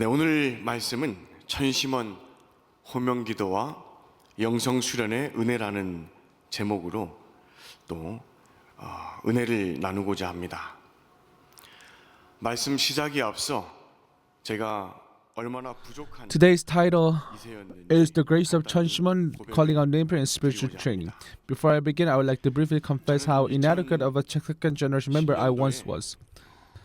네, 오늘 말씀은 천심원 호명기도와 영성수련의 은혜라는 제목으로 또 은혜를 나누고자 합니다. 말씀 시작에 앞서 제가 얼마나 부족한 Today's title 이세였는지 is The Grace of Cheonshim Calling Out Neighbor and Spiritual Training. Before I begin, I would like to briefly confess how inadequate of a second generation member I once was.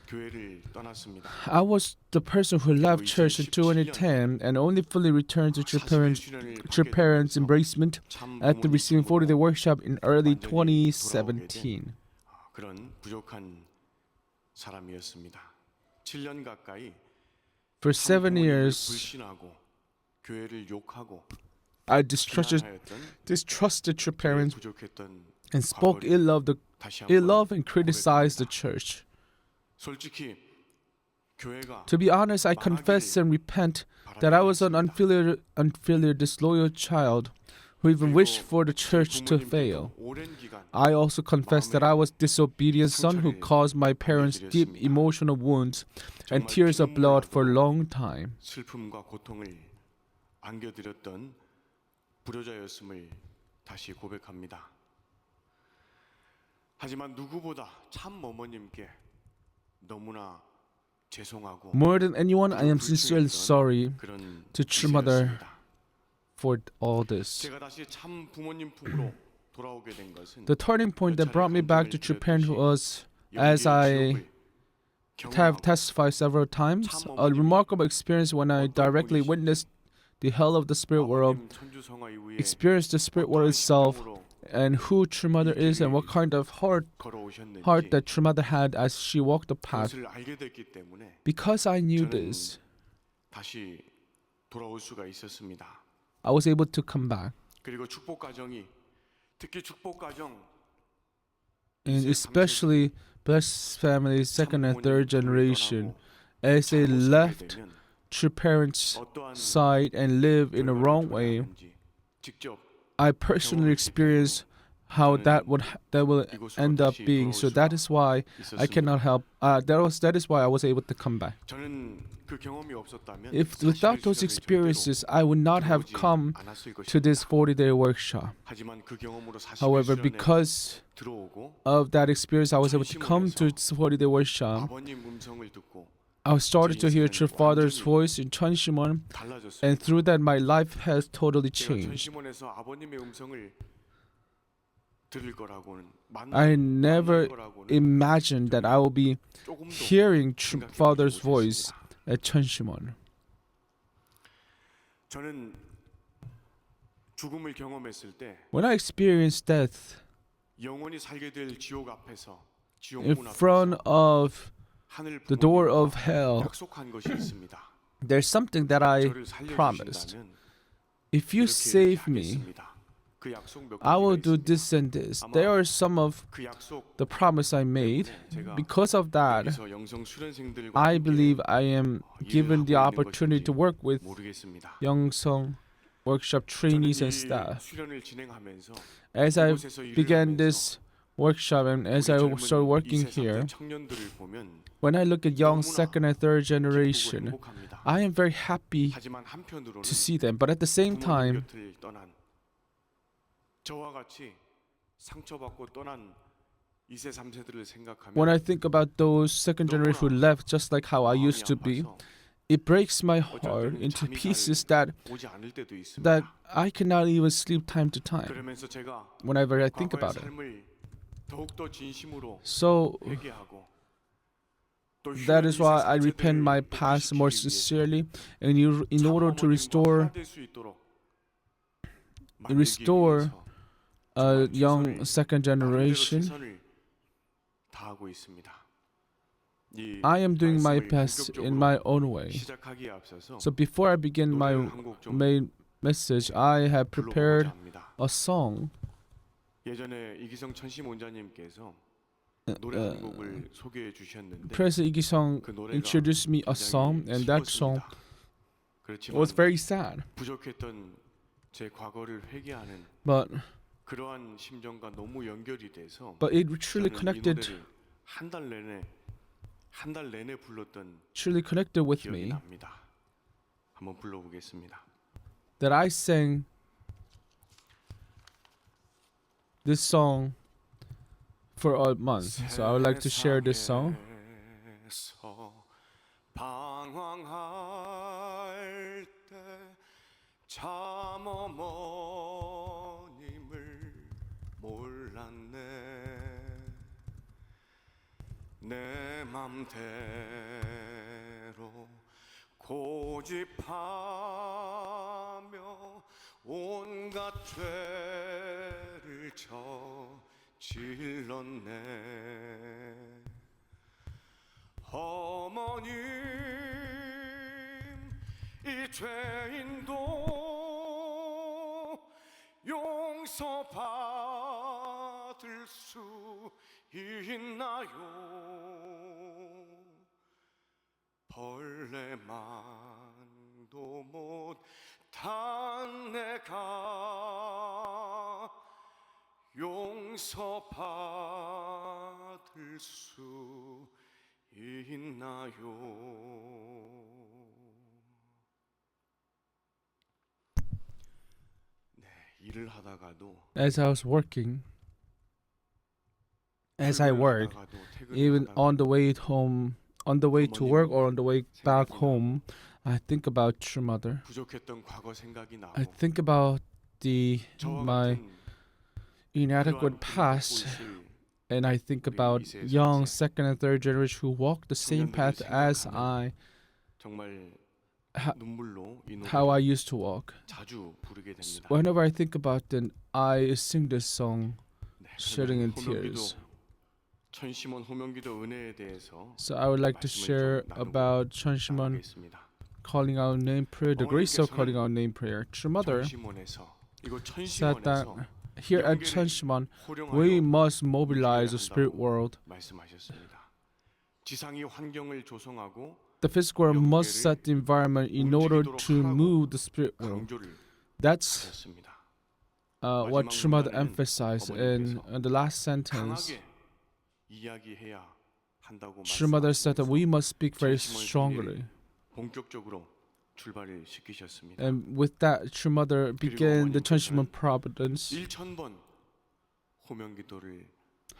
교회를 떠났습니다. I was the person who left church in 2010 and only fully returned to church parents' embracement after receiving 40-day workshop in early 2017. 그런 부족한 사람이었습니다. 7년 가까이 For 7 years, 불신하고 교회를 욕하고 I distrusted church parents 부족했던 and spoke ill of and criticized the church. 솔직히 교회가 To be honest, I confess and repent that I was an unfilial, disloyal child who even wished for the church to fail. 오랜 기간 I also confess that I was disobedient son who caused my parents deep emotional wounds and tears of blood for a long time. 슬픔과 고통을 안겨드렸던 불효자였음을 다시 고백합니다. 하지만 누구보다 참 어머님께 너무나 죄송하고 More than anyone, I am sincerely sorry 그런 to True Mother 이세였습니다. for all this. 제가 다시 참 부모님 품으로 돌아오게 된 것은 The turning point that brought me back to true parent was, as I have testified several times, a remarkable experience when I directly witnessed the hell of the spirit world, experienced the spirit world itself, and who True Mother is and what kind of heart that True Mother had as she walked the path. 그것을 알게 됐기 때문에 Because I knew this, 다시 돌아올 수가 있었습니다. I was able to come back. 그리고 축복 가정이 특히 축복 가정 And especially blessed families, second and third generation, as they left true parents' side and live in a wrong way, 직접 I personally experienced how that will end up being. So that is why I cannot help. That is why I was able to come back. 저는 그 경험이 없었다면 If without those experiences, I would not have come to this 40-day workshop. 하지만 그 경험으로 However, because 들어오고 of that experience, I was able to come to this 40-day workshop. 아버님 음성을 듣고 I started to hear True Father's voice in Cheonshim, 달라졌어요. and through that, my life has totally 제가 changed. 천심원에서 아버님의 음성을 들을 거라고는 I never imagined that I will be 조금도 hearing True 생각해 보지 Father's voice 못했습니다. at Cheonshim. 저는 죽음을 경험했을 때 When I experienced death 영원히 살게 될 지옥 앞에서 지옥 in 문 front 앞에서 of 하늘 the door 부모님과 of hell, 약속한 것이 있습니다. there's something that I 저를 promised. 살려주신다면 If you 이렇게 save me, 하겠습니다. 그 약속 몇 I will 가지가 do 있습니다. this and this. There are some of 그 약속 the promise I made. 제가 Because of that, 여기서 영성 수련생들과 I 함께 believe I am given the opportunity to work with 모르겠습니다. Youngsung workshop trainees and staff. 수련을 진행하면서 As I 이곳에서 일을 began 하면서 this workshop and as I 우리 젊은 started working 2세, 3세 here, 청년들을 보면 when I look at young 너무나 second and third 기쁘고 generation, 행복합니다. I am very happy 하지만 한편으로는 to see them. But at the same 부모님 time, 곁을 떠난 저와 같이 상처받고 떠난 2세, 3세들을 생각하면 when I think about those second generation who left just like how I 마음이 used to be, 아파서 it breaks my 어쩔 heart 때는 into 잠이 pieces 잘 that 오지 않을 때도 있습니다. I cannot even sleep time to time 그러면서 제가 whenever I think 과거의 about it. 삶을 더욱더 진심으로 So 회개하고 또 that 휴일인 is why I 2세, repent 3세들을 my past more 회복시키기 위해서 sincerely, and in 참 order to 어머님과 restore 하나 될 수 있도록 만들기 restore 위해서 a 정말 young 최선을, second 나름대로 generation. 최선을 다하고 있습니다. 이 I am doing my 말씀을 best in 본격적으로 my own way. 시작하기에 앞서서 So before I begin my 노래를 한 곡 좀 main message, I have 불러보고자 prepared 합니다. a song. 예전에 이기성 천심 원장님께서 노래 한 곡을 소개해 주셨는데 President Igi-sung 그 노래가 introduced me a song, and that song 그렇지만 was very sad. 부족했던 제 과거를 회개하는 But 그러한 심정과 너무 연결이 돼서 it truly 저는 이 connected 노래를 한 달 내내 불렀던 with 기억이 me. 납니다. 한번 불러보겠습니다. that I sang this song for a month. So I would like to share this song. 세상에서 방황할 때 참 어머님을 몰랐네. 내 맘대로 고집하며 온갖 죄를 저질렀네. 어머님, 이 죄인도 용서받을 수 있나요? 벌레만도 못한 내가 용서받을 수 있나요? 네, 일을 하다가도 As I was working, as I work, 하다가도 even 퇴근하다가도 on the way home, on the way to work or on the way back home, I think about true mother. 부족했던 과거 생각이 나고 I think about 저와 my 같은 inadequate 이러한 past, 길을 걷고 있을 and I think about young second and third generation who walk the same path as I, 정말 ha- 눈물로 이 how I 노래를 used to walk. 자주 부르게 됩니다. Whenever I think about them, I sing this song, 네, shedding in 그러면 tears. 천심원 호명기도 은혜에 대해서 So I would like to 말씀을 share 좀 나누고 about Cheonshim 나누겠습니다. calling out name prayer, the grace of calling out name prayer. True mother 천심원에서 이거 said that 천심원에서 here at Cheonshim, we must mobilize the spirit world. 말씀하셨습니다. 지상이 환경을 조성하고 The physical world must set the environment in order to move the spirit world. 강조를 That's 하셨습니다. what True Mother emphasized in the last sentence. 강하게 이야기해야 한다고 True Mother said that we must speak very 천심원 strongly. 본격적으로 출발을 시키셨습니다. And with that, True Mother began the Cheonshim Providence. 1,000번 호명기도를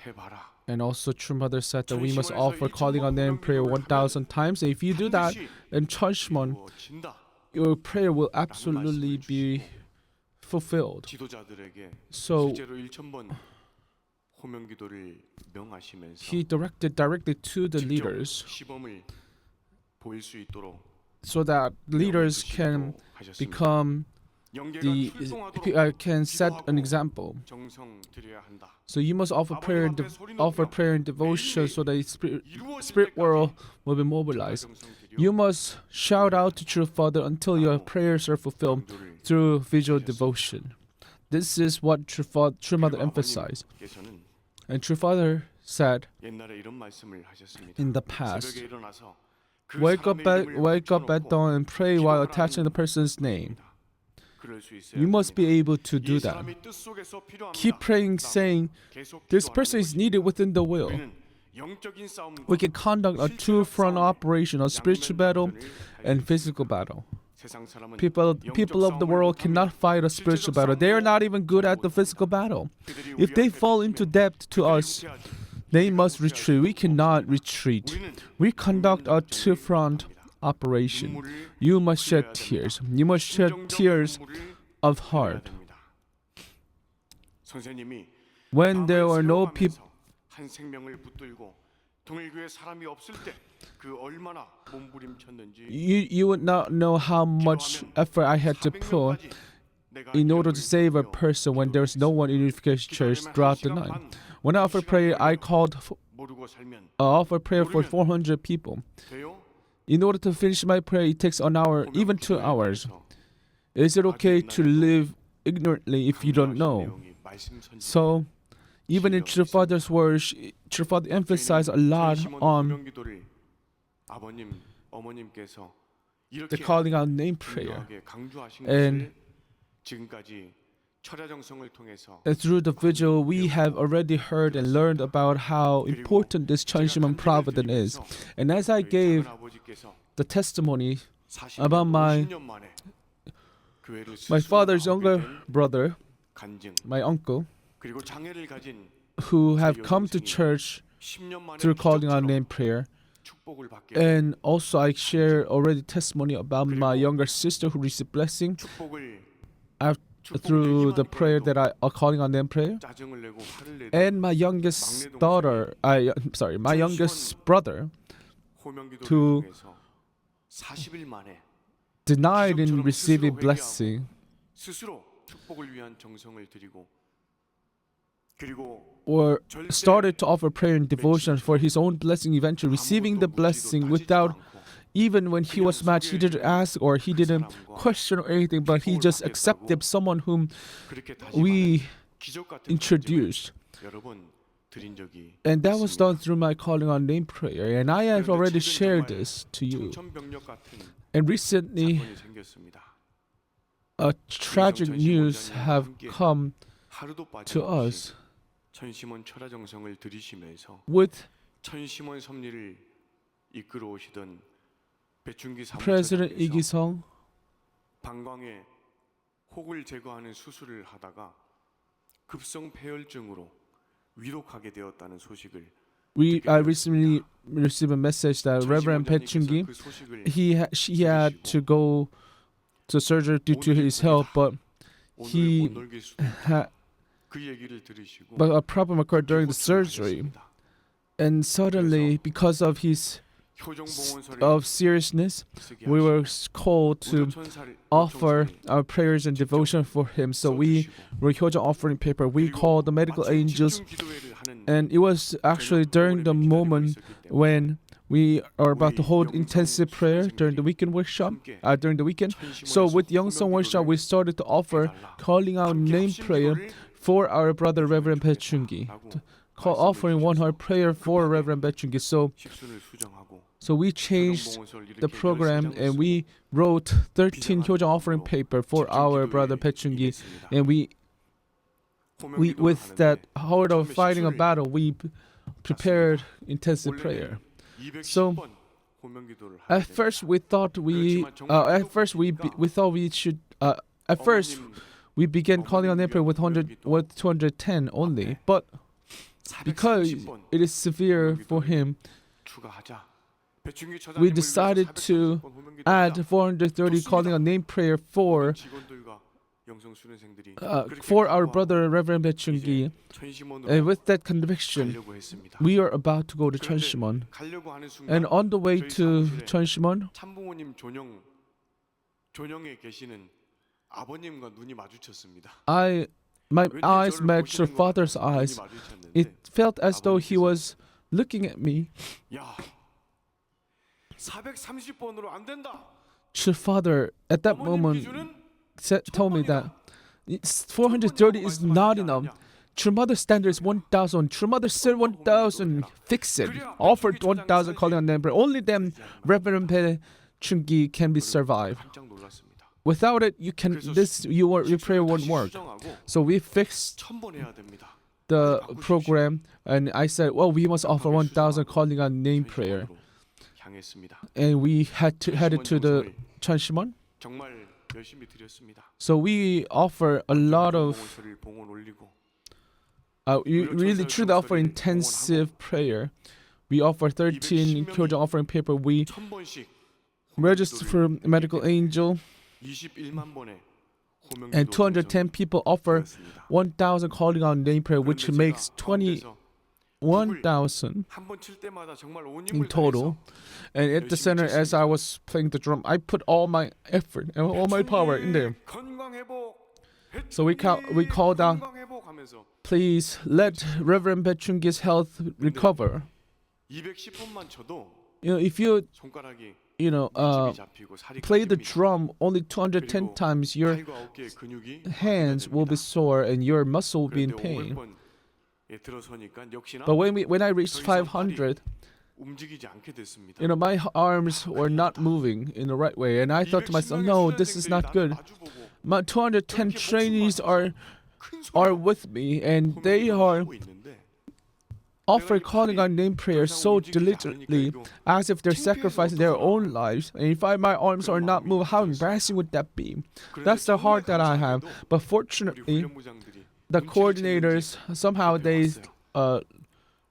해봐라. And also, True Mother said that we must offer calling on name prayer 1,000 times. And if you do that, in Cheonshim, 이루어진다. your prayer will absolutely be fulfilled. 지도자들에게 So 실제로 1,000번 호명기도를 명하시면서 he directed directly to the 직접 leaders 시범을 보일 수 있도록 so that leaders can 하셨습니다. become 영계가 출동하도록 can set an example. 정성 들여야 한다. So you must offer prayer and devotion so that the spirit world will be mobilized. You must shout out to True Father until your prayers are fulfilled through visual devotion. This is what True Mother emphasized. And True Father said 옛날에 이런 말씀을 하셨습니다. in the past, 새벽에 일어나서 그 wake up 사람의 이름을 at 붙여놓고 dawn and pray while attaching the 기도하라는 person's name. 그럴 수 있어야 You must be 합니다. able to do 이 that. 사람이 뜻 속에서 필요합니다. Keep praying, saying, 계속 this 기도하는 person is 것입니다. needed within the will. 우리는 영적인 싸움과 We can conduct a two-front operation, a spiritual battle and physical battle. 세상 사람은 People of the world cannot fight a spiritual battle. They are not even good at the physical battle. If they fall into debt to us, they must retreat. We cannot retreat. We conduct a two-front operation. You must shed tears. You must shed tears of heart. 선생님이 When there were no people, 한 생명을 붙들고 동일교회 사람이 없을 때 그 얼마나 몸부림쳤는지 you would not know how much effort I had to put in order to save a person when there was no one in Unification Church throughout the night. When I offered prayer, I 모르고 살면 offered prayer for 400 people. 돼요? In order to finish my prayer, it takes an hour, even 2 hours. Is it okay to live ignorantly if you don't know? So, even in True Father's words, True Father emphasized a lot on 아버님, 어머님께서 the 이렇게 calling out name prayer. 중요하게 강조하신 And 것을 지금까지 철야정성을 통해서 And through the vigil, we have already heard and learned about how important this Cheonshim Providence is. And as I gave 작은 아버지께서 the testimony about my father's younger brother, 간증, my uncle, 그리고 장애를 가진 who have come to church 10년 만에 through calling on 기적처럼 name prayer. 축복을 받게 And also I share already testimony about my younger sister who received blessing 축복을 through the prayer that I are calling on name prayer. 짜증을 내고 화를 내도 And my youngest daughter, my youngest brother 호명기도를 to 통해서 40일 만에 denied in receiving blessing 스스로 축복을 위한 정성을 드리고 그리고 or started to offer prayer and devotion for his own blessing, eventually receiving the blessing without, even when he was mad, he didn't ask or he didn't question or anything, but he just accepted someone whom we introduced. And that was done through my calling on name prayer. And I have already shared this to you. And recently, a tragic news have come to us 천심원 철화 정성을 들이시면서 with 천심원 섭리를 이끌어 오시던 배춘기 President 사무처장께서 Lee-sung. 방광에 혹을 제거하는 수술을 하다가 급성 폐혈증으로 위독하게 되었다는 소식을 I recently received a message that Reverend Pechungi, she had to go to surgery due to his health, but he had but a problem occurred during the surgery, and suddenly, because of his seriousness, we were called to offer our prayers and devotion for him. So we were Hyoja offering paper. We called the medical angels, and it was actually during the moment when we are about to hold intensive prayer during the weekend workshop. During the weekend, so with Youngsong workshop, we started to offer calling out name prayer for our brother Reverend Pechungi, offering 1 hour prayer for Reverend Pechungi. So we changed the program and we wrote 13 Hyoja offering paper for our brother Pechungi, and we with that heart of fighting a battle, we prepared intensive prayer. So at first we thought we should we began calling on prayer with 210 only, but because it is severe for him, we decided to add 430 calling on name prayer for our brother Reverend Pechungi. And with that conviction, we are about to go to Cheonshim. And on the way to Cheonshim, my eyes matched your father's eyes. It felt as though he was looking at me. Your father, at that moment, told me that 430 is not enough. Your mother's standard is 1,000. Your mother said 1,000. Fix it. Offered 1,000 calling on them. Only then Reverend Pechungi can be survived. Without it, your prayer won't work. So we fixed the program, and I said, well, we must offer 1,000 calling on name prayer. And we headed to the Cheonshim. So we offer a lot of you really truly offer intensive prayer. We offer 13 Hyoja offering paper. We register for medical angel, and 210 people offer 1,000 calling on name prayer, which makes 21,000 in total. And at the center, as I was playing the drum, I put all my effort and all my power in there. So we called out, please let Reverend Pechungi's health recover. If you play the drum only 210 times, your hands will be sore and your muscle will be in pain. But when I reached 500, my arms were not moving in the right way, and I thought to myself, no, this is not good. My 210 trainees are with me, and they are offer calling out name prayer so diligently as if they're sacrificing their own lives. And if my arms are not moved, how embarrassing would that be? That's the heart that I have. But fortunately, the coordinators, somehow they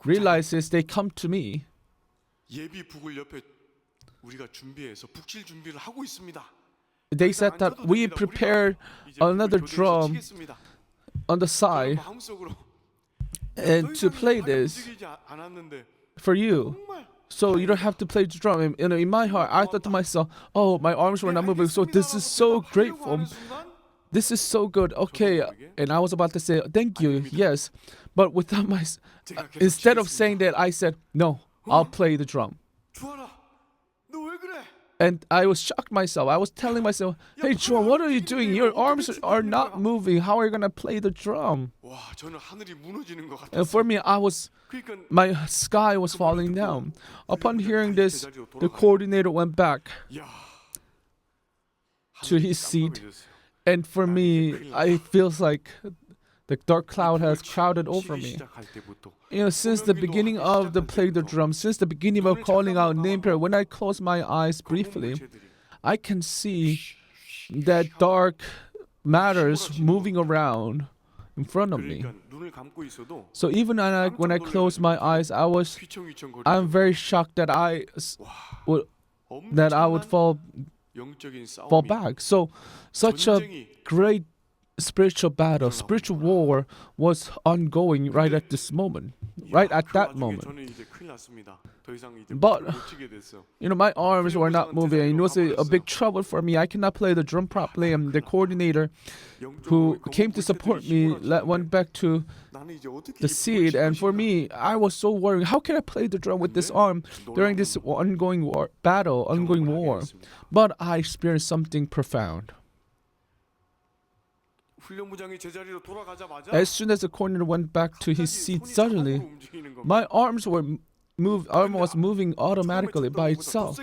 realize this, they come to me. 예비북을 옆에 우리가 준비해서 북칠 준비를 하고 있습니다. They said that we prepared another drum on the side and to play this for you. So you don't have to play the drum. And, in my heart, I thought to myself, oh, my arms were not moving. So this is so grateful. This is so good. Okay. And I was about to say, thank you. Yes. But without my... instead of saying that, I said, no, I'll play the drum. And I was shocked myself. I was telling myself, hey, Ju-hwan, what are you doing? Your arms are not moving. How are you going to play the drum? And for me, my sky was falling down. Upon hearing this, the coordinator went back to his seat. And for me, it feels like the dark cloud has crowded over me. Since the beginning of the play the drum, since the beginning of calling out name prayer, when I close my eyes briefly, I can see that dark matters moving around in front of me. So even when I close my eyes, I'm very shocked that I would fall back. So such a great spiritual battle, spiritual war was ongoing right at this moment, right at that moment. But, my arms were not moving. It was a big trouble for me. I cannot play the drum properly. And the coordinator who came to support me went back to the seat. And for me, I was so worried. How can I play the drum with this arm during this ongoing war? But I experienced something profound. As soon as the coordinator went back to his seat, suddenly my arms was moving automatically by itself.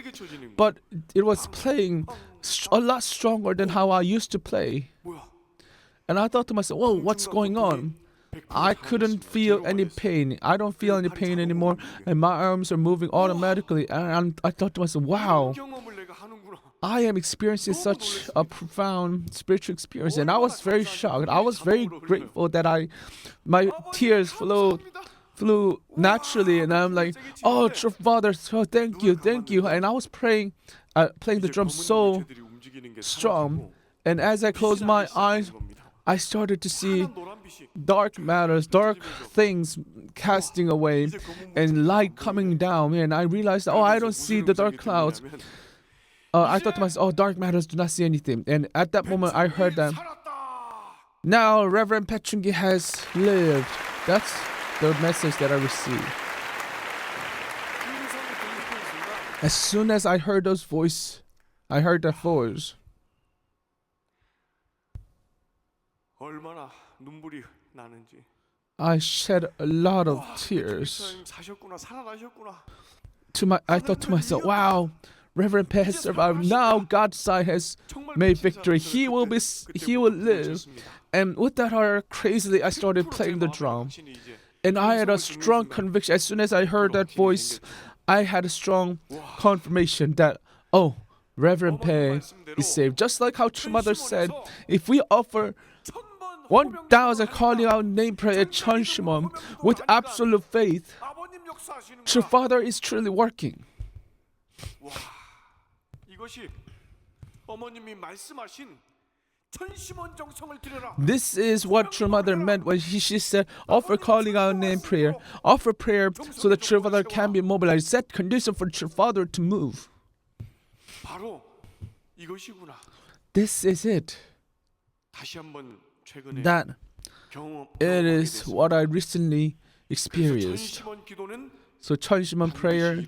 But it was playing a lot stronger than how I used to play. And I thought to myself, whoa, what's going on? I couldn't feel any pain. I don't feel any pain anymore. And my arms are moving automatically. And I thought to myself, wow, I am experiencing such a profound spiritual experience. And I was very shocked. I was very grateful that my tears flew naturally. And I'm like, oh, Father, so thank you. And I was playing the drum so strong. And as I closed my eyes, I started to see dark matters, dark things casting away, and light coming down. And I realized, I don't see the dark clouds. I thought to myself, dark matters do not see anything. And at that moment, I heard that, now Reverend Paechungi has lived. That's the message that I received. As soon as I heard that voice, I shed a lot of tears. I thought to myself, wow, Reverend Pae has survived. Now God's side has made victory. He will live. And with that heart, crazily, I started playing the drum. And I had a strong conviction. As soon as I heard that voice, I had a strong confirmation that, Reverend Pae is saved. Just like how True Mother said, if we offer 1,000 calling out name prayer at Cheonshim with absolute faith, True Father is truly working. This is what True Mother meant when she said, offer calling out name prayer, offer prayer so that True Father can be mobilized, set condition for True Father to move. This is it. That it is what I recently experienced. So Cheonshim prayer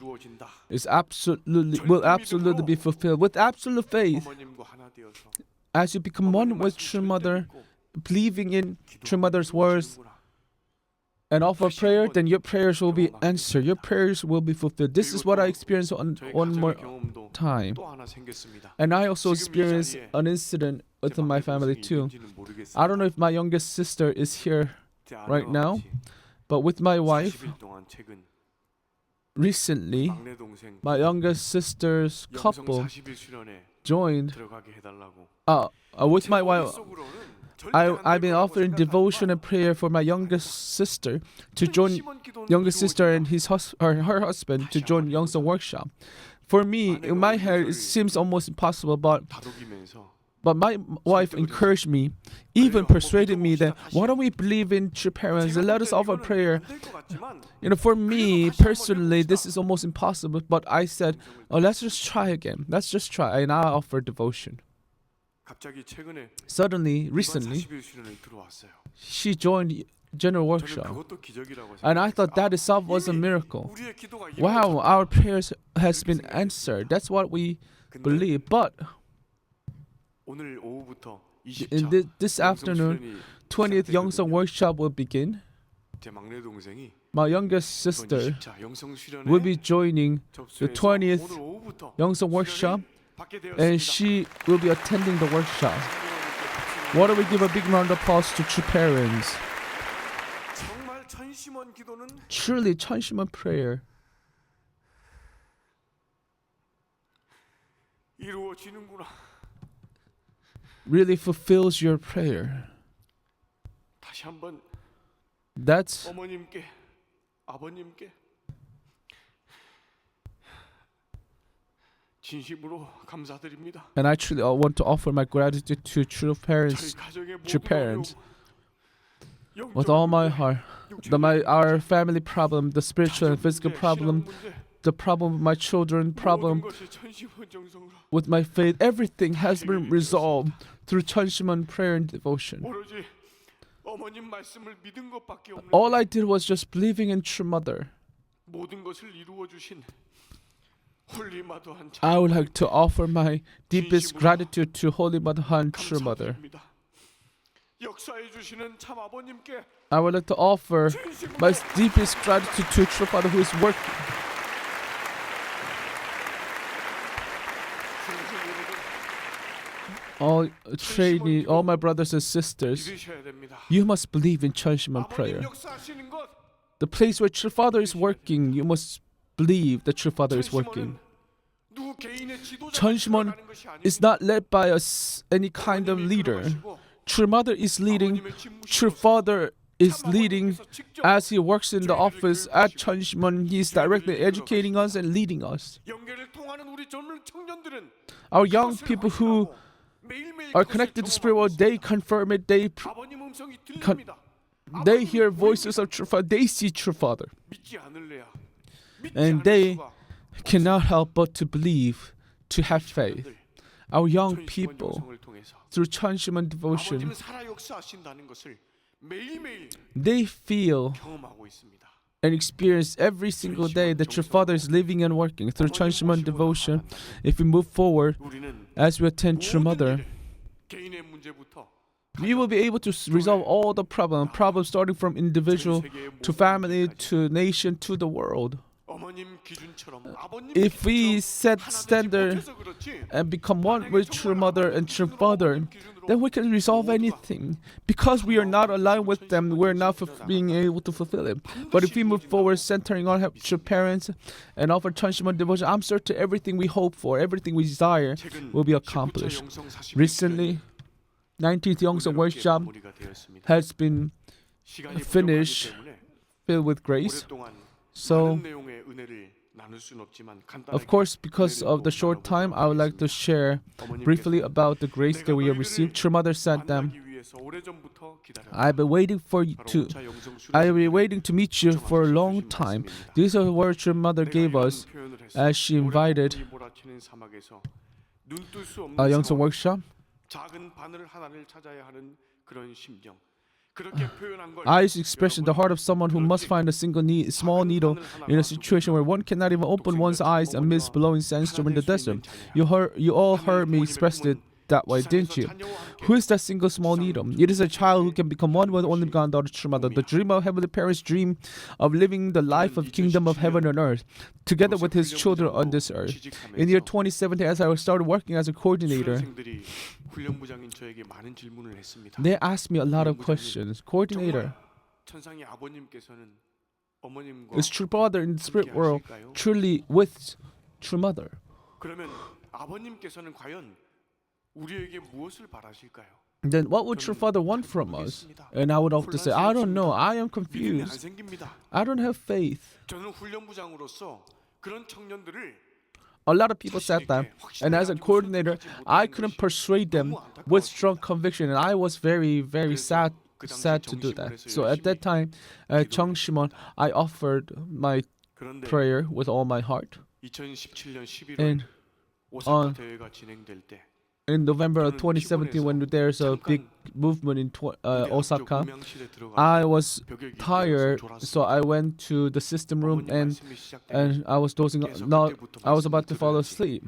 will absolutely be fulfilled with absolute faith. As you become one with True Mother, believing in True Mother's words, and offer prayer, then your prayers will be answered. Your prayers will be fulfilled. This is what I experienced one more time. And I also experienced an incident within my family too. I don't know if my youngest sister is here right now, But with my wife, 40일 동안 최근 recently, 막내 동생 my youngest sister's 영성 couple 40일 수련회 joined. 들어가게 해달라고. With my wife, 머릿속으로는 절대 I've 안 been 될 거라고 offering 생각하지만 devotion and prayer for my youngest sister to join 심한 기도는 youngest sister and 이루어진다. her husband to join Youngsung workshop. For me, in my head, it seems almost impossible, but 다독이면서 my wife encouraged me, even persuaded me that why don't we believe in true parents and let us offer prayer. 안될것 같지만 For me personally, this is almost impossible, but I said, let's just try again. Let's just try, and I offered devotion. 갑자기 최근에 Suddenly, 이번 recently, 40일 수련회 들어왔어요. she joined general 저는 workshop, 그것도 기적이라고 and I thought that 생각했어요. itself was a miracle. 우리의 기도가 Wow, our prayers has been answered. That's what we believe. But 오늘 오후부터 in 20차 this afternoon, 20th Youngsung workshop will begin. 제 막내 동생이 My youngest 이번 sister 20차 영성 수련회 will be joining the 접수해서 20th 오늘 오후부터 Youngsung 수련을 workshop, 받게 and 되었습니다. she will be attending the workshop. Why don't we give a big round of applause to true parents? 정말 천심원 기도는 Truly, Cheonshim prayer 이루어지는구나. really fulfills your prayer. 다시 한번 That's 어머님께 아버님께 진심으로 감사드립니다. and I truly want to offer my gratitude to true 저희 parents, 가정의 true 모든 parents, 어려움, with all my heart. 육체적인 Our family problem, the spiritual and physical 문제, problem, 신앙 문제, the problem with my children, problem 모든 것이 천심원 정성으로 with my faith, everything has been resolved through Cheonshim prayer and devotion. 오로지 어머님 말씀을 믿은 것밖에 없는 All I did was just believing in true mother. 모든 것을 이루어 주신 홀리마도한 I would like to offer my deepest gratitude to Holy Mother Han, true mother. 역사해 주시는 참 아버님께 I would like to offer my deepest gratitude to true father who is working. All trainee, all my brothers and sisters, 믿으셔야 됩니다. you must believe in Cheonshim 아버님 prayer. 역사하시는 것 The place where true father is working, you must believe the true father is working. 누구 개인의 지도자가 천심원 들어가는 것이 It's 아닙니다. not led by any kind of leader. 들어가시고 True mother is leading. 아버님의 직무시로서 True father is 참 leading 아버님께서 직접 as he works in the office at Cheonshim. He is directly educating us and leading us. 연계를 통하는 우리 젊은 청년들은 Our young 그것을 people who 확인하고 매일매일 are 그것을 connected to the spirit world, 경험하고 they 있습니다. confirm it. 아버님 음성이 con- 들립니다. They 아버님이 hear 보입니다. voices of true father. They see true father. 믿지 않을래야 믿지 And 않을 they 수가 cannot help but to believe, to have faith. 청년들, Our young 천심원 people, 영성을 통해서 through Cheonshim devotion, 아버님은 살아 역사하신다는 것을 매일매일 they feel 경험하고 있습니다. and experience every single day that your father is living and working through Cheonshim devotion. If we move forward 우리는 as we attend true 모든 mother, 일을, 개인의 문제부터 we will be able to resolve all the problems starting from individual 전 세계의 to 모든 family 문제까지 to nation to the world. 어머님 기준처럼 아버님 If we 기준처럼 set 하나 되지 standard 못해서 그렇지 and become one with true mother and true father, then we can resolve anything. Because we are not aligned with them, we're not being able to fulfill it. But if we move forward, centering on true parents and offer Cheonshim devotion, I'm certain everything we hope for, everything we desire 최근 will be 19차 accomplished. 영성 40일 Recently, 19th Youngsung workshop 마무리가 되었습니다. has been 시간이 finished, 부족하기 때문에 filled with grace. 오랫동안 So, 많은 내용의 은혜를 나눌 수는 없지만 간단하게 of course, because of the short time, I would like to share briefly about the grace that we have received. True Mother said them, 만나기 위해서 오래전부터 기다렸다. I've been waiting for you 바로 to 5차 영성 I've been 수련회 waiting to meet you for a long time. These are the words your mother gave us as she invited 몰아치는 사막에서 눈 뜰 수 없는 Youngsung 상황, workshop. 작은 바늘 하나를 찾아야 하는 그런 심정. 그렇게 표현한 걸 Eyes expression the heart of someone who must find a small needle in a situation where one cannot even open one's eyes amidst blowing sandstorm in the desert. You all heard me express it that way, didn't you? Who is that single small needle? It is a child who can become one with only God, daughter, true mother. The dream of heavenly parents' dream of living the life of kingdom of heaven and earth, together with his children on this earth. In the year 2017, as I started working as a coordinator, 수련생들이 훈련부장인 저에게 많은 질문을 했습니다. they asked me a lot of questions. Coordinator, 천상의 아버님께서는 어머님과 Is true father in the spirit 함께 world 하실까요? truly with true mother? 그러면 아버님께서는 과연 우리에게 무엇을 바라실까요? Then what would true father want from us? And I would often say, I don't know. I am 믿음이 안 confused. 생깁니다. I don't have faith. 저는 훈련부장으로서 그런 청년들을 A lot of people said that. And as a coordinator, I couldn't persuade them with strong conviction. And I was very, very sad to do that. So at that time, at Cheonshim, I offered my 그런데 prayer with all my heart. 2017년 11월 And 오사카 대회가 진행될 때 in November of 2017, when there's a big movement in Osaka, I was tired, so I went to the system room and I was dozing. I was about to fall asleep,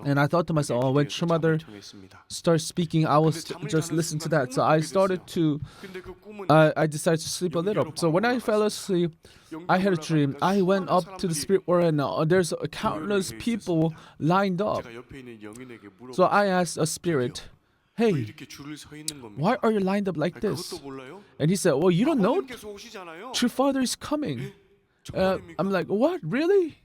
and I thought to myself, when True Mother starts speaking, I was just listen to that. So I started to, I decided to sleep a little. So when I fell asleep, I had a dream. I went up to the spirit world, and there's countless people lined up. So I asked a spirit, "Hey, why are you lined up like this?" And he said, "Well, you don't know? True Father is coming." I'm like, "What? Really?"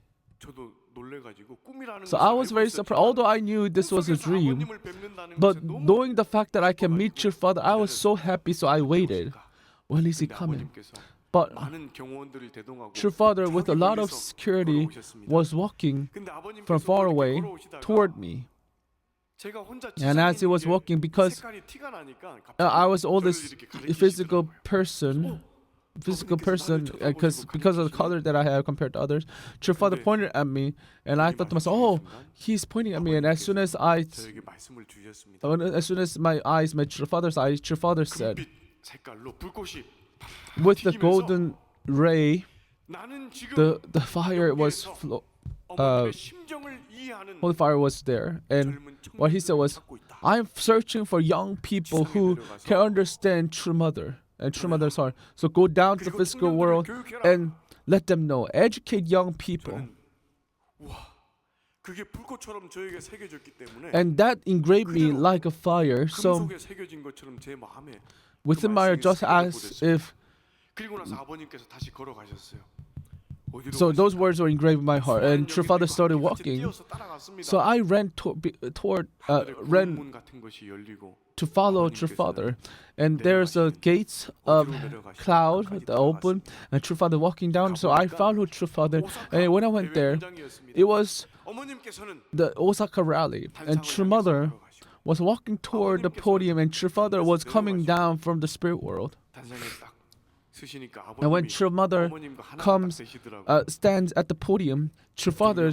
So I was very surprised. Although I knew this was a dream, but knowing the fact that I can meet True Father, I was so happy. So I waited. When is he coming? But True Father, with a lot of security, was walking from far away toward me. And as he was walking, because I was always physical person, because of the color that I have compared to others, True Father pointed at me, and I thought to myself, "Oh, he's pointing at me." And as soon as my eyes met True Father's eyes, True Father said, with the golden ray, the fire was holy fire was there, and what he said was, "I'm searching for young people who can understand True Mother and True Mother's heart. So go down to the physical world and let them know. Educate young people." And that engraved me like a fire. So within my heart, just as if. So those words were engraved in my heart, and True Father started walking. So I ran ran to follow True Father, and there's a gates of cloud that open, and True Father walking down. So I followed True Father, and when I went there, it was the Osaka rally, and True Mother was walking toward the podium, and True Father was coming down from the spirit world. And when True Mother stands at the podium, True Father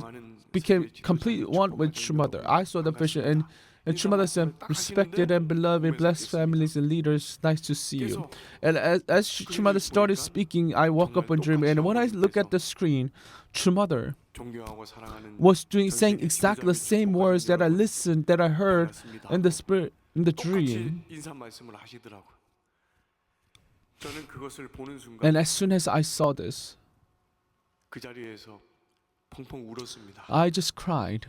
became completely one with True Mother. I saw the vision, and True Mother said, "Respected and beloved, blessed families and leaders, nice to see you." And as True Mother started speaking, I woke up and dreamed. And when I look at the screen, True Mother was saying exactly the same words that I heard in the spirit, in the dream. And as soon as I saw this, I just cried.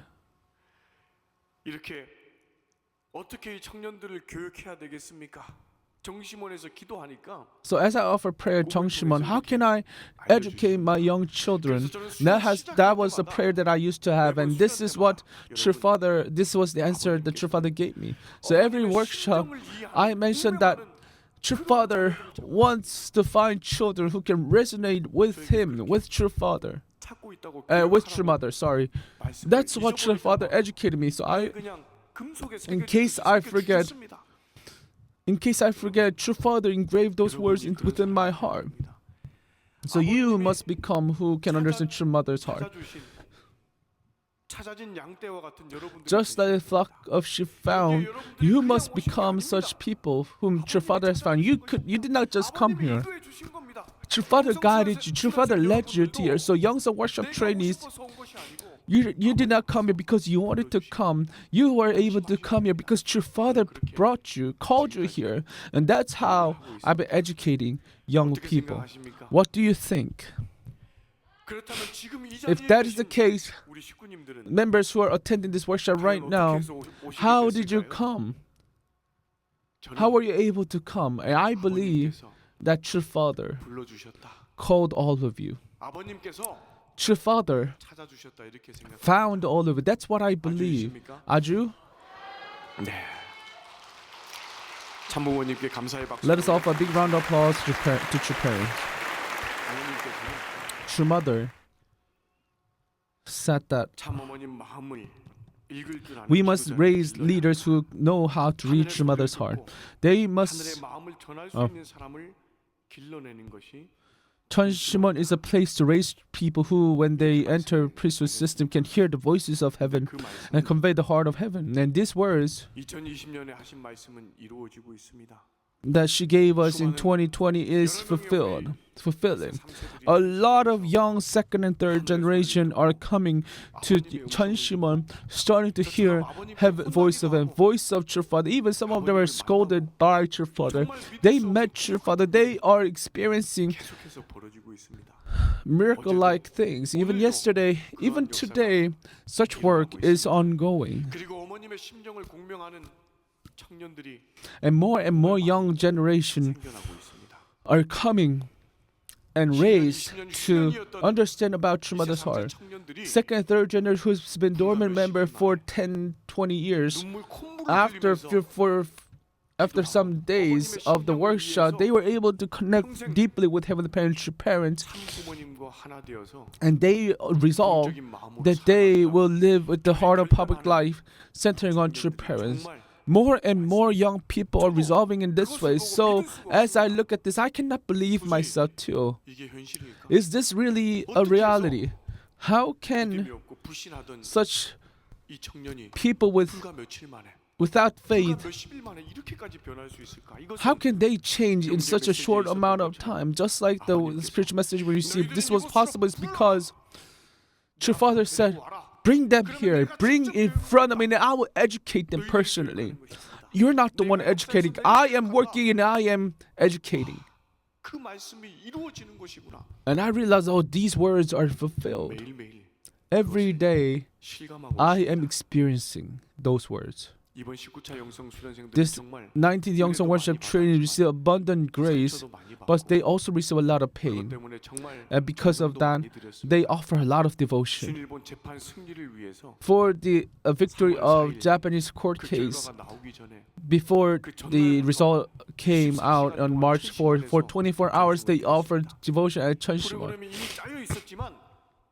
So as I offer prayer at Cheonshim, how can I educate my young children? That was the prayer that I used to have, and this is what this was the answer that True Father gave me. So every workshop, I mentioned that True Father wants to find children who can resonate with him, with True Father. With True Mother, sorry. That's what True Father educated me. So in case I forget, True Father engraved those words within my heart. So you must become who can understand True Mother's heart. Just like a flock of sheep found, you must become such people whom True Father has found. You did not just come here. True Father guided you. True Father led you to here. So young worship trainees, you did not come here because you wanted to come. You were able to come here because True Father brought you, called you here. And that's how I've been educating young people. What do you think? If that is the case, members who are attending this workshop right now, how did you come? How were you able to come? And I believe that true Father 불러주셨다. called all of you. 아버님께서 True Father 찾아주셨다 이렇게 생각합니다. found all of you. That's what I believe. 아주이십니까? Aju, 네. 참부모님께 감사의 박수. let us offer a big round of applause to true parents. 어머님께서는 True Mother said that 참어머님 마음을 읽을 줄 아는 we must 기도자를 raise 길러야 leaders who know how to read True Mother's heart. They 하늘의 must. 마음을 전할 수 있는 사람을 길러내는 것이 Cheonshim is a place to raise people who, when they enter priesthood system, can hear the voices of heaven 그 말씀. and convey the heart of heaven. And these words 2020년에 하신 말씀은 이루어지고 있습니다. that she gave us in 2020 is fulfilling. A lot of young second and third generation are coming to Cheonshim, starting to hear heaven, voice of True Father. Even some of them are scolded by True Father. They met True Father. They are experiencing 계속해서 벌어지고 있습니다. miracle-like things. Even yesterday, even today, such work is ongoing. 그리고 어머님의 심정을 공명하는 청년들이 And more young generation 생겨나고 있습니다. are coming and raised to understand about True Mother's heart. 청년들이 Second and third generation who's been dormant member for 10, 20 years, 눈물 콧물을 after 흘리면서 after some days of the workshop, they were able to connect deeply with Heavenly Parents, 참부모님과 하나 되어서 and they resolve 적인 마음으로 that they will live with the heart of public life, centering on true parents. 정말 More and more young people are resolving in this way. So, as I look at this, I cannot believe myself too. 이게 현실일까? Is this really a reality? How can 믿음이 없고 불신하던 such 이 청년이 people 불과 며칠 만에 without 불과 faith, 몇십일 만에 이렇게까지 변할 수 있을까? how 이것은 can they change in such a short amount of time? Just like the spiritual message we received, this was possible is because True Father said, bring them here, bring in front of me, and I will educate them personally. You're not the one educating. I am working and I am educating. 그 말씀이 이루어지는 것이구나. And I realized, oh, these words are fulfilled. 매일매일 Every day, 실감하고 I 있습니다. am experiencing those words. 이번 19차 영성 수련생들은 This 정말 19th Youngsong Worship Training receive abundant grace, 상처도 많이 받고 but they also receive a lot of 그것 pain. 때문에 정말 And because of 정성도 that, 많이 들였습니다. they offer a lot of devotion. 신일본 재판 승리를 위해서 For the victory of Japanese court 그 case, 결과가 나오기 전에 before the result came out on March 4th, for 24 hours they offered devotion at Cheonshim. 프로그램이 이미 짜여 있었지만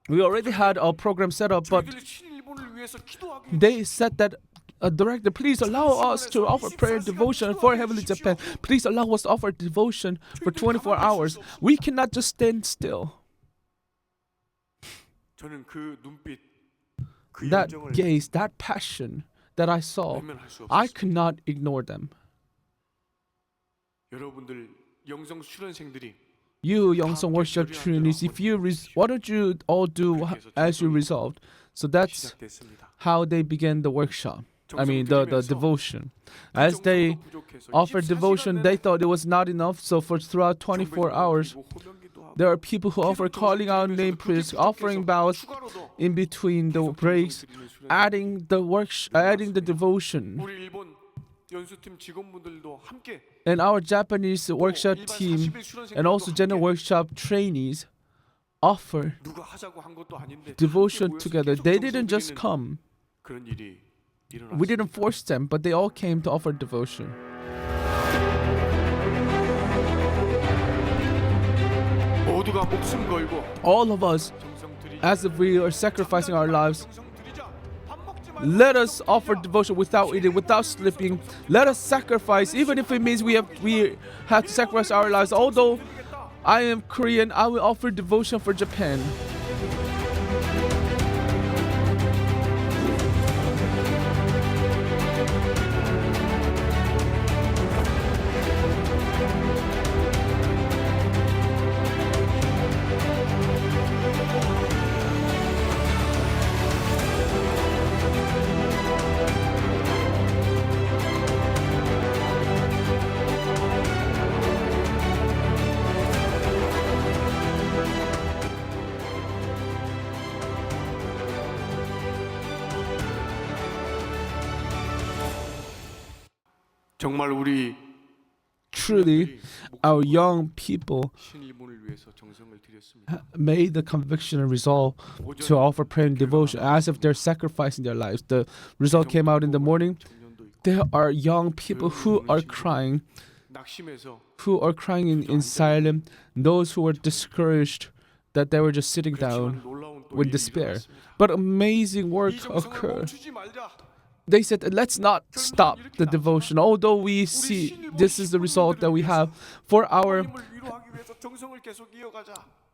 We already had a program set up, but 저희들이 신일본을 위해서 기도하기 they said that director, please allow us to offer prayer and devotion for Heavenly Japan. Please allow us to offer devotion for 24 hours. We cannot just stand still. 저는 그 눈빛, 그 That 열정을 gaze, that passion that I saw, 외면할 수 I 없었습니다. could not ignore them. 여러분들 영성 수련생들이 You Youngsong Worship Trinities, if you why don't you all do as you resolved? So that's 시작됐습니다. how they began the workshop. I mean the devotion. As they offered devotion, they thought it was not enough. So for throughout 24 hours, there are people who offer calling out name prayers, offering vows in between the breaks, adding the devotion. 우리 일본 연수팀 직원분들도 함께 And our Japanese workshop 일반 team 41 수련생들도 and also general 함께 workshop trainees offer 누가 하자고 한 것도 아닌데 devotion 함께 모여서 together. 계속 They didn't just 정성 드리는 come. 그런 일이 We didn't 일어났습니다. force them, but they all came to offer devotion. 모두가 목숨 걸고 All of us, 정성 드리자. as if we are sacrificing our lives, 정성 드리자. 밥 먹지 말고 let us offer devotion without eating, without sleeping. Let us sacrifice, even if it means we have to sacrifice our lives. Although I am Korean, I will offer devotion for Japan. 정말 우리 Truly, our young people 신일본을 위해서 정성을 들였습니다. made the conviction and resolve to offer prayer and devotion as if they're sacrificing their lives. The result came out in the morning. There are young people who are crying in silence, those who were discouraged that they were just sitting down with despair. But amazing work occurred. They said, let's not stop the devotion, although we see this is the result that we have for our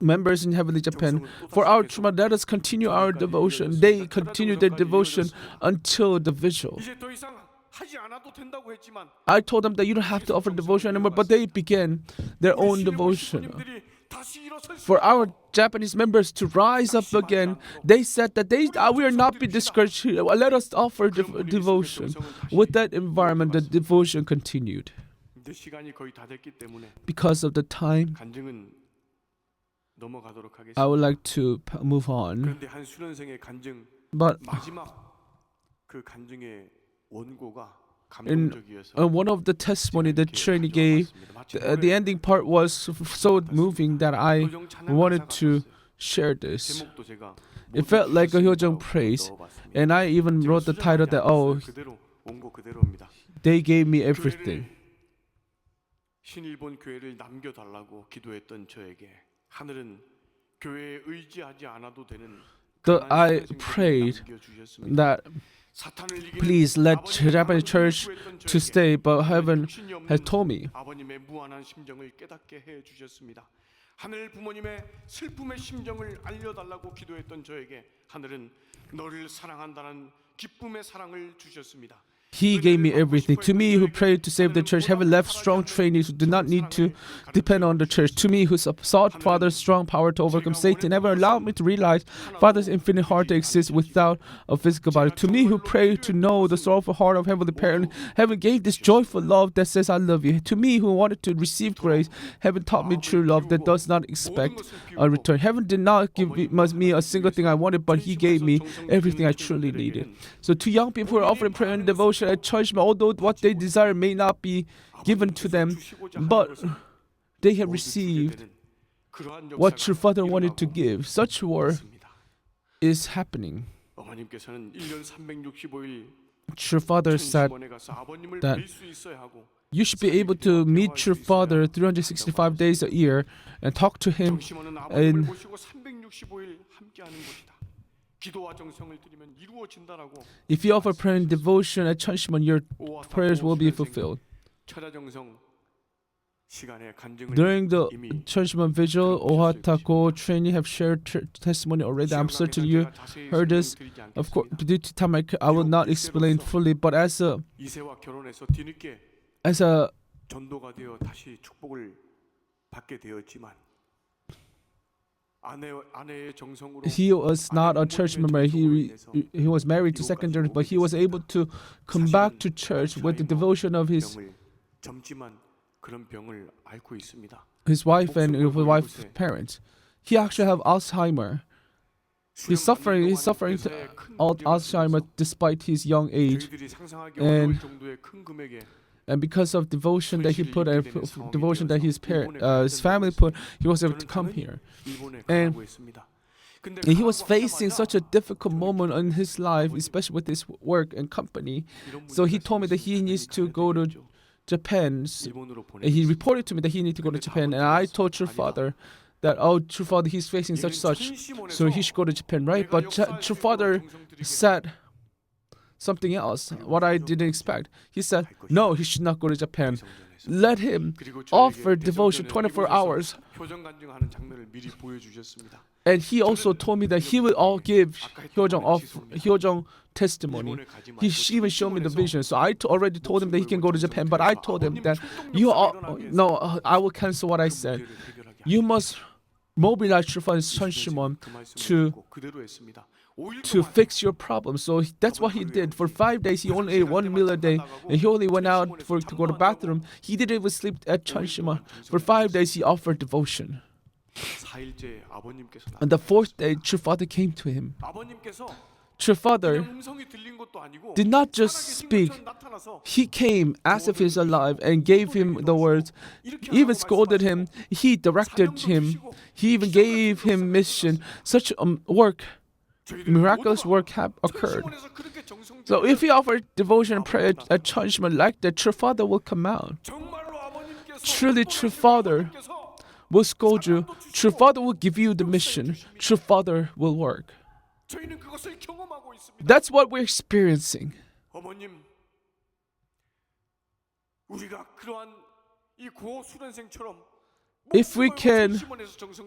members in Heavenly Japan. For our Truma, let us continue our devotion. They continue their devotion until the vigil. I told them that you don't have to offer devotion anymore, but they began their own devotion. For our Japanese members to rise up again, they said that we will not be discouraged. Let us offer devotion. With that environment, the devotion continued. Because of the time, I would like to move on. But in one of the testimony that Trini gave, the ending part was so moving that I wanted to share this. It felt like a Hyojung praise, and I even wrote the title that, they gave me everything. 신일본 교회를 남겨달라고 기도했던 저에게 하늘은 교회에 의지하지 않아도 되는 I prayed that please let Japanese church to stay, but heaven has told me. 아버님의 무한한 심정을 깨닫게 해 주셨습니다. 하늘 부모님의 슬픔의 심정을 알려달라고 기도했던 저에게 하늘은 너를 사랑한다는 기쁨의 사랑을 주셨습니다. He gave me everything. To me who prayed to save the church, heaven left strong trainees who did not need to depend on the church. To me who sought Father's strong power to overcome Satan, never allowed me to realize Father's infinite heart to exist without a physical body. To me who prayed to know the sorrowful heart of Heavenly Parent, heaven gave this joyful love that says I love you. To me who wanted to receive grace, heaven taught me true love that does not expect a return. Heaven did not give me a single thing I wanted, but He gave me everything I truly needed. So to young people who are offering prayer and devotion at Cheonshim, although what they desire may not be given to them, but they have received what true Father wanted to give. Such war is happening. True Father said that you should be able to meet true Father 365 days a year and talk to Him. And if you offer prayer and devotion at Cheonshim, your prayers will be fulfilled. During the Cheonshim vigil, Ohatako training have shared testimony already. I'm certain you heard this. Of course, due to time, I will not explain fully. But as a 전도가 되어 다시 축복을 받게 되었지만 아내의 정성으로 he was not a church member. He was married to secondary, but he was able to come back to church with the devotion of his wife and his wife's parents. He actually have Alzheimer. He's suffering Alzheimer despite his young age, and because of devotion that he put, devotion that his family put, he was able to come here. And he was facing such a difficult moment in his life, especially with his work and company. So he told me that he needs to go to Japan. And he reported to me that he needs to go to Japan. And I told True Father that, True Father, he's facing such, so he should go to Japan, right? But True Father said something else, what I didn't expect. He said, no, he should not go to Japan. Let him offer devotion 24 hours. And he also told me that he will all give Hyojung testimony. He even showed me the vision. So I already told him that he can go to Japan. But I told him that I will cancel what I said. You must mobilize Cheonshim to fix your problem. So that's what he did. For 5 days, he only ate 1 meal a day, and he only went out to go to the bathroom. He didn't even sleep at Cheonshim. For 5 days, he offered devotion. On the 4th day, True Father came to him. True Father 그냥 음성이 들린 것도 아니고 did not just 살아계신 speak. 것처럼 나타나서 He came as if he's alive and gave him the words, 이렇게 even 하라고 scolded him. He directed 사명도 him. 주시고 He even 기적 gave 같은 him 역사가 mission. 일어났습니다. Such work, 저희들 miraculous 모두가 work have occurred. 천시몬에서 그렇게 정성들이면 So if we offer devotion and prayer at Cheonshim like that, True Father will come out. 정말로 아버님께서 Truly, True 어떤 Father 아버님께서 will scold you. True Father will give you the mission. True Father will work. 저희는 그것을 경험하고 있습니다. That's what we're experiencing. 어머님, 우리가 그러한 이 고 수련생처럼 If we can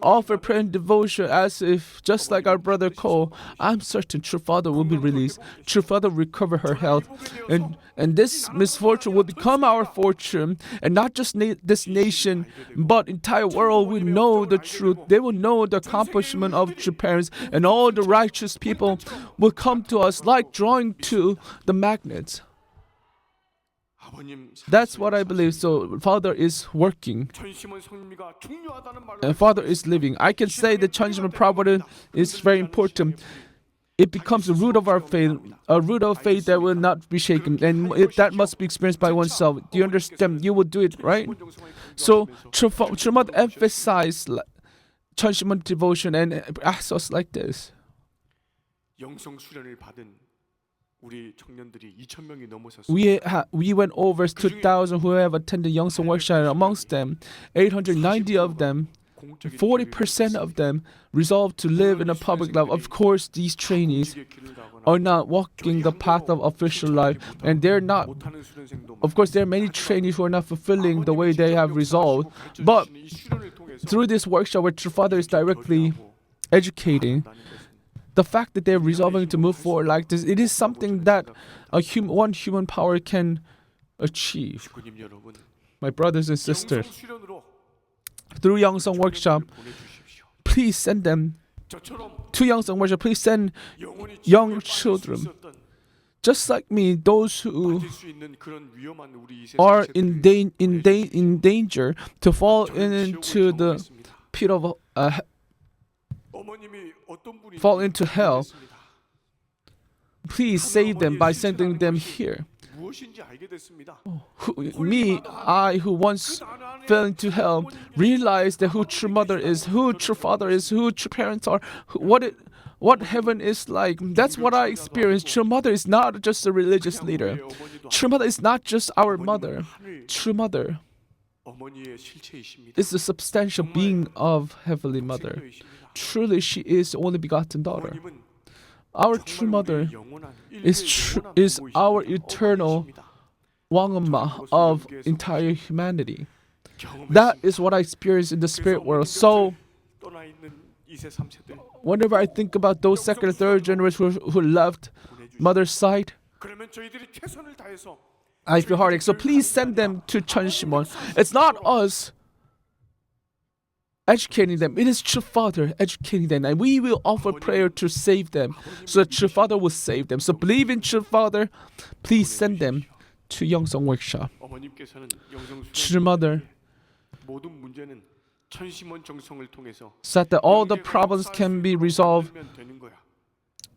offer prayer and devotion as if, just like our brother Cole, I'm certain True Father will be released. True Father will recover her health. And this misfortune will become our fortune. And not just this nation, but entire world will know the truth. They will know the accomplishment of true parents. And all the righteous people will come to us like drawing to the magnets. That's what I believe. So Father is working. And Father is living. I can say that Cheonshim providence is very important. It becomes the root of our faith, a root of faith that will not be shaken, and that must be experienced by oneself. Do you understand? You will do it, right? So True Mother emphasized Cheonshim devotion and asked us like this. 영성 수련을 받은 우리 청년들이 2,000명이 넘어섰습니다. We went over 2,000 who have attended Youngsong workshop. Amongst them, 890 of them, 40% of them resolved to live in a public life. Of course, these trainees are not walking the path of official life, and they're not. Of course, there are many trainees who are not fulfilling the way they have resolved. But through this workshop, where True Father is directly educating, the fact that they're resolving to move forward like this, it is something that one human power can achieve. My brothers and sisters, through Youngsong workshop, please send them to Youngsong workshop. Please send young children, just like me, those who are in danger to fall into the pit of fall into hell. Please save them by sending them here. I who once fell into hell, realized that who True Mother is, who True Father is, who True Parents are, what heaven is like. That's what I experienced. True Mother is not just a religious leader. True Mother is not just our mother. True Mother is the substantial being of Heavenly Mother. Truly, she is the only begotten daughter. Our True Mother is our eternal Wangama of entire humanity. That is what I experienced in the spirit world. So, whenever I think about those second and third generations who left mother's side, I feel heartache. So please send them to Cheonshim. It's not us educating them. It is True Father educating them. And we will offer prayer to save them, so that True Father will save them. So believe in True Father. Please send them to Youngsong workshop. True Mother said that all the problems can be resolved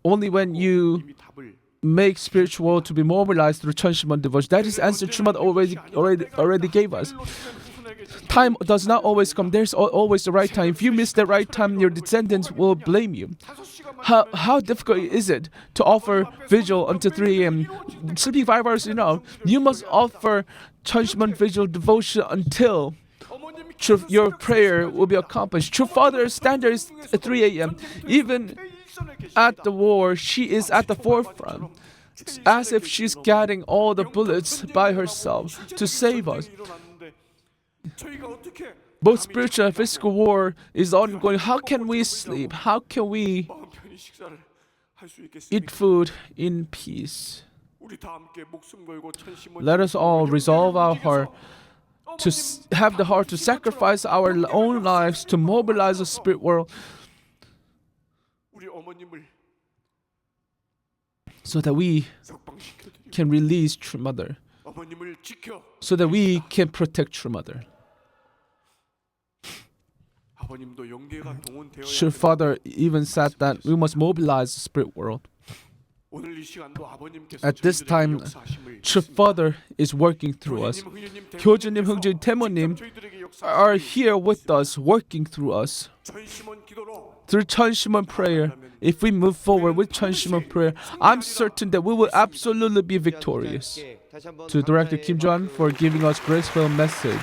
only when you make spiritual to be mobilized through Cheonshim devotion. That is the answer True Mother already gave us. Time does not always come. There's always the right time. If you miss the right time, your descendants will blame you. How difficult is it to offer vigil until 3 a.m.? Sleeping 5 hours is enough. You must offer Cheonshim vigil devotion until your prayer will be accomplished. True Father's standard is 3 a.m. Even at the war, she is at the forefront, as if she's getting all the bullets by herself to save us. Both spiritual and physical war is ongoing. How can we sleep? How can we eat food in peace? Let us all resolve our heart to have the heart to sacrifice our own lives to mobilize the spirit world, so that we can release True Mother, so that we can protect True Mother. True Father even said that we must mobilize the spirit world. 오늘 이 시간도 아버님께서 At this 저희들에게 time, 역사하심을 True Father is working through us. 교주님, 형제님, 태모님 are here with us, working through us. Through Cheonshim prayer, if we move forward with Cheonshim prayer, I'm certain that we will absolutely be victorious. To Director Kim Ju-hwan for giving us graceful message.